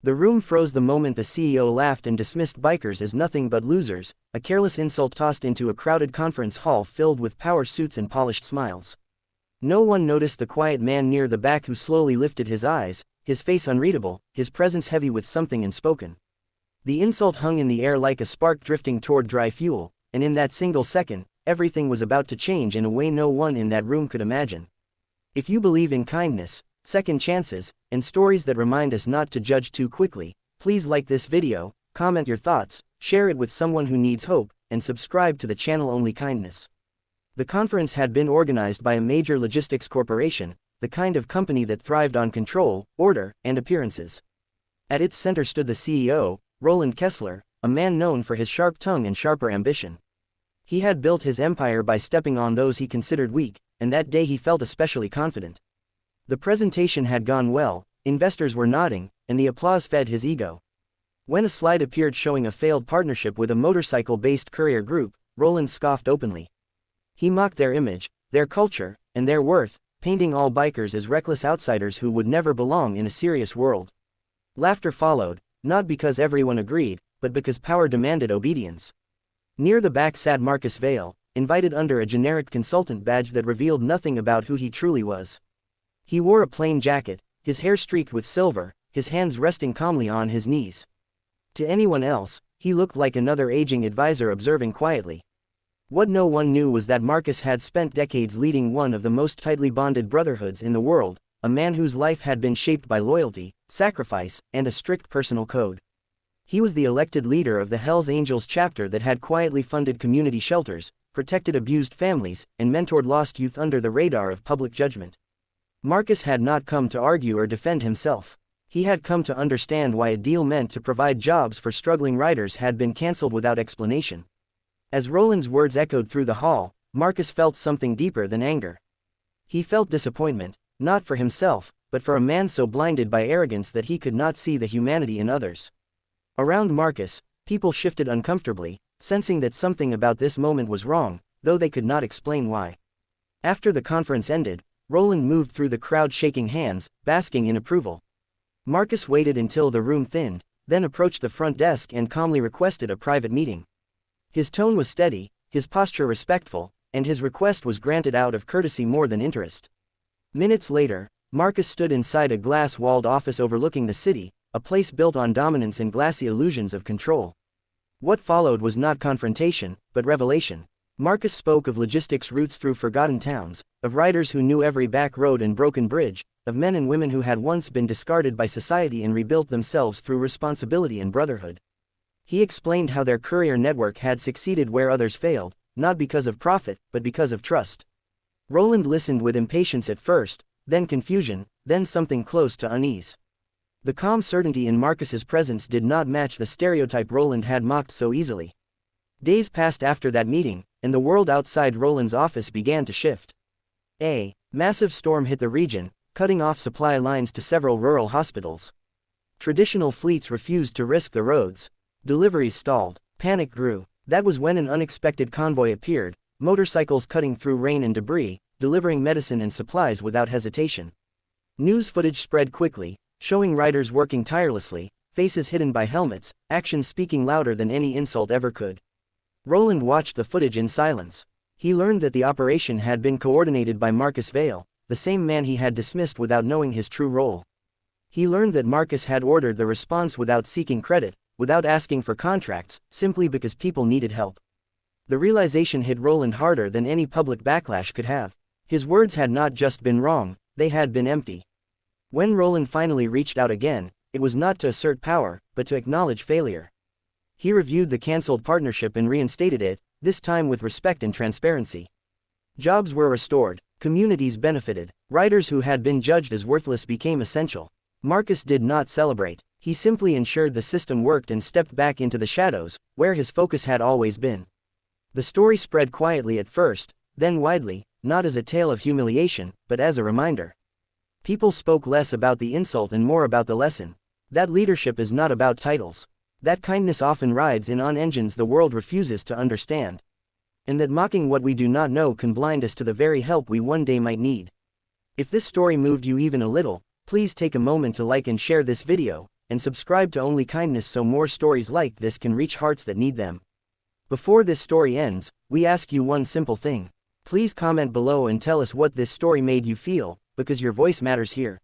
The room froze the moment the CEO laughed and dismissed bikers as nothing but losers, a careless insult tossed into a crowded conference hall filled with power suits and polished smiles. No one noticed the quiet man near the back who slowly lifted his eyes, his face unreadable, his presence heavy with something unspoken. The insult hung in the air like a spark drifting toward dry fuel, and in that single second, everything was about to change in a way no one in that room could imagine. If you believe in kindness, second chances, and stories that remind us not to judge too quickly, please like this video, comment your thoughts, share it with someone who needs hope, and subscribe to the channel Only Kindness. The conference had been organized by a major logistics corporation, the kind of company that thrived on control, order, and appearances. At its center stood the CEO, Roland Kessler, a man known for his sharp tongue and sharper ambition. He had built his empire by stepping on those he considered weak, and that day he felt especially confident. The presentation had gone well, investors were nodding, and the applause fed his ego. When a slide appeared showing a failed partnership with a motorcycle-based courier group, Roland scoffed openly. He mocked their image, their culture, and their worth, painting all bikers as reckless outsiders who would never belong in a serious world. Laughter followed, not because everyone agreed, but because power demanded obedience. Near the back sat Marcus Vail, invited under a generic consultant badge that revealed nothing about who he truly was. He wore a plain jacket, his hair streaked with silver, his hands resting calmly on his knees. To anyone else, he looked like another aging advisor observing quietly. What no one knew was that Marcus had spent decades leading one of the most tightly bonded brotherhoods in the world, a man whose life had been shaped by loyalty, sacrifice, and a strict personal code. He was the elected leader of the Hells Angels chapter that had quietly funded community shelters, protected abused families, and mentored lost youth under the radar of public judgment. Marcus had not come to argue or defend himself. He had come to understand why a deal meant to provide jobs for struggling riders had been cancelled without explanation. As Roland's words echoed through the hall, Marcus felt something deeper than anger. He felt disappointment, not for himself, but for a man so blinded by arrogance that he could not see the humanity in others. Around Marcus, people shifted uncomfortably, sensing that something about this moment was wrong, though they could not explain why. After the conference ended, Roland moved through the crowd shaking hands, basking in approval. Marcus waited until the room thinned, then approached the front desk and calmly requested a private meeting. His tone was steady, his posture respectful, and his request was granted out of courtesy more than interest. Minutes later, Marcus stood inside a glass-walled office overlooking the city, a place built on dominance and glassy illusions of control. What followed was not confrontation, but revelation. Marcus spoke of logistics routes through forgotten towns, of riders who knew every back road and broken bridge, of men and women who had once been discarded by society and rebuilt themselves through responsibility and brotherhood. He explained how their courier network had succeeded where others failed, not because of profit, but because of trust. Roland listened with impatience at first, then confusion, then something close to unease. The calm certainty in Marcus's presence did not match the stereotype Roland had mocked so easily. Days passed after that meeting, and the world outside Roland's office began to shift. A massive storm hit the region, cutting off supply lines to several rural hospitals. Traditional fleets refused to risk the roads. Deliveries stalled. Panic grew. That was when an unexpected convoy appeared, motorcycles cutting through rain and debris, delivering medicine and supplies without hesitation. News footage spread quickly, showing riders working tirelessly, faces hidden by helmets, actions speaking louder than any insult ever could. Roland watched the footage in silence. He learned that the operation had been coordinated by Marcus Vail, the same man he had dismissed without knowing his true role. He learned that Marcus had ordered the response without seeking credit, without asking for contracts, simply because people needed help. The realization hit Roland harder than any public backlash could have. His words had not just been wrong, they had been empty. When Roland finally reached out again, it was not to assert power, but to acknowledge failure. He reviewed the cancelled partnership and reinstated it, this time with respect and transparency. Jobs were restored, communities benefited, riders who had been judged as worthless became essential. Marcus did not celebrate. He simply ensured the system worked and stepped back into the shadows, where his focus had always been. The story spread quietly at first, then widely, not as a tale of humiliation, but as a reminder. People spoke less about the insult and more about the lesson. That leadership is not about titles. That kindness often rides in on engines the world refuses to understand. And that mocking what we do not know can blind us to the very help we one day might need. If this story moved you even a little, please take a moment to like and share this video, and subscribe to Only Kindness so more stories like this can reach hearts that need them. Before this story ends, we ask you one simple thing. Please comment below and tell us what this story made you feel, because your voice matters here.